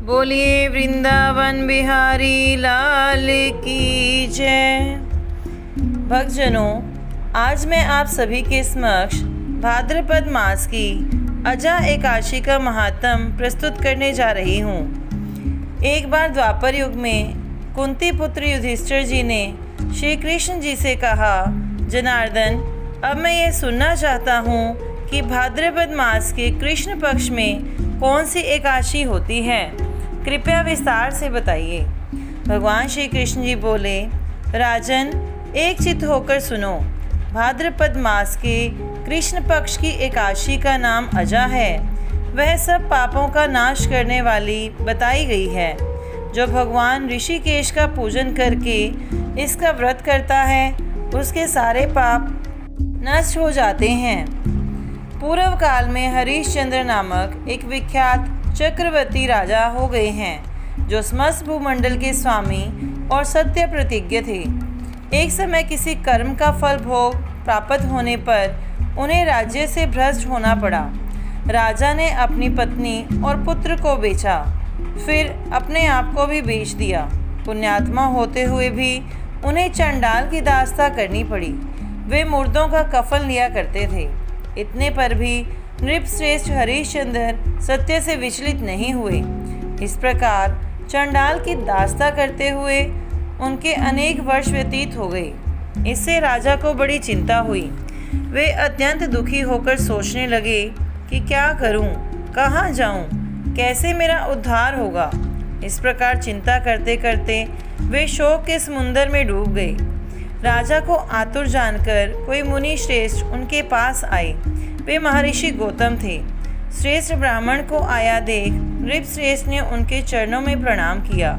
बोलिए वृंदावन बिहारी लाल की जय। भक्तजनों, आज मैं आप सभी के समक्ष भाद्रपद मास की अजा एकादशी का महात्म प्रस्तुत करने जा रही हूँ। एक बार द्वापर युग में कुंती पुत्र युधिष्ठिर जी ने श्री कृष्ण जी से कहा, जनार्दन, अब मैं ये सुनना चाहता हूँ कि भाद्रपद मास के कृष्ण पक्ष में कौन सी एकादशी होती है, कृपया विस्तार से बताइए। भगवान श्री कृष्ण जी बोले, राजन, एक चित्त होकर सुनो। भाद्रपद मास के कृष्ण पक्ष की एकादशी का नाम अजा है। वह सब पापों का नाश करने वाली बताई गई है। जो भगवान ऋषिकेश का पूजन करके इसका व्रत करता है, उसके सारे पाप नष्ट हो जाते हैं। पूर्व काल में हरिश्चंद्र नामक एक विख्यात चक्रवर्ती राजा हो गए हैं, जो समस्त भूमंडल के स्वामी और सत्य प्रतिज्ञ थे। एक समय किसी कर्म का फल भोग प्राप्त होने पर उन्हें राज्य से भ्रष्ट होना पड़ा। राजा ने अपनी पत्नी और पुत्र को बेचा, फिर अपने आप को भी बेच दिया। पुण्यात्मा होते हुए भी उन्हें चंडाल की दास्ता करनी पड़ी। वे मुर्दों का कफन लिया करते थे। इतने पर भी नृपश्रेष्ठ हरिश्चंद्र सत्य से विचलित नहीं हुए। इस प्रकार चंडाल की दास्ता करते हुए उनके अनेक वर्ष व्यतीत हो गए। इससे राजा को बड़ी चिंता हुई। वे अत्यंत दुखी होकर सोचने लगे कि क्या करूं, कहाँ जाऊं, कैसे मेरा उद्धार होगा। इस प्रकार चिंता करते करते वे शोक के समुंदर में डूब गए। राजा को आतुर जानकर कोई मुनि श्रेष्ठ उनके पास आए। वे महर्षि गौतम थे। श्रेष्ठ ब्राह्मण को आया देख नृपश्रेष्ठ ने उनके चरणों में प्रणाम किया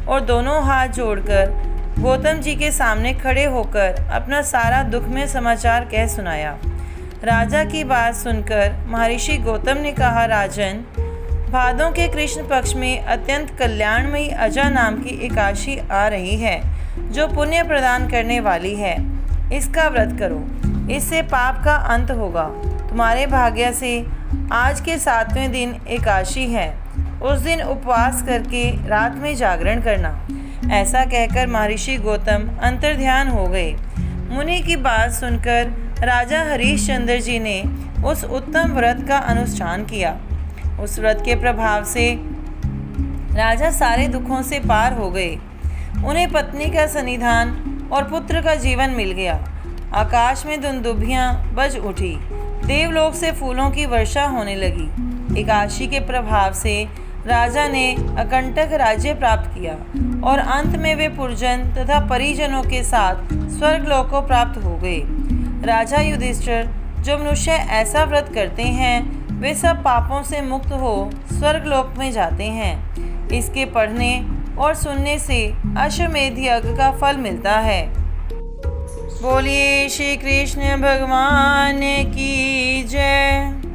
और दोनों हाथ जोड़कर गौतम जी के सामने खड़े होकर अपना सारा दुखमय समाचार कह सुनाया। राजा की बात सुनकर महर्षि गौतम ने कहा, राजन, भादों के कृष्ण पक्ष में अत्यंत कल्याणमयी अजा नाम की एकादशी आ रही है, जो पुण्य प्रदान करने वाली है। इसका व्रत करो, इससे पाप का अंत होगा। तुम्हारे भाग्य से आज के 7वें दिन एकादशी है। उस दिन उपवास करके रात में जागरण करना। ऐसा कहकर महर्षि गौतम अंतर्ध्यान हो गए। मुनि की बात सुनकर राजा हरिश्चंद्र जी ने उस उत्तम व्रत का अनुष्ठान किया। उस व्रत के प्रभाव से राजा सारे दुखों से पार हो गए। उन्हें पत्नी का सन्निधान और पुत्र का जीवन मिल गया। आकाश में दुंदुभियाँ बज उठी। देवलोक से फूलों की वर्षा होने लगी। एकादशी के प्रभाव से राजा ने अकंटक राज्य प्राप्त किया और अंत में वे पुरजन तथा परिजनों के साथ स्वर्गलोक को प्राप्त हो गए। राजा युधिष्ठिर, जो मनुष्य ऐसा व्रत करते हैं, वे सब पापों से मुक्त हो स्वर्गलोक में जाते हैं। इसके पढ़ने और सुनने से अश्वमेध यज्ञ का फल मिलता है। बोलिए श्री कृष्ण भगवान की जय।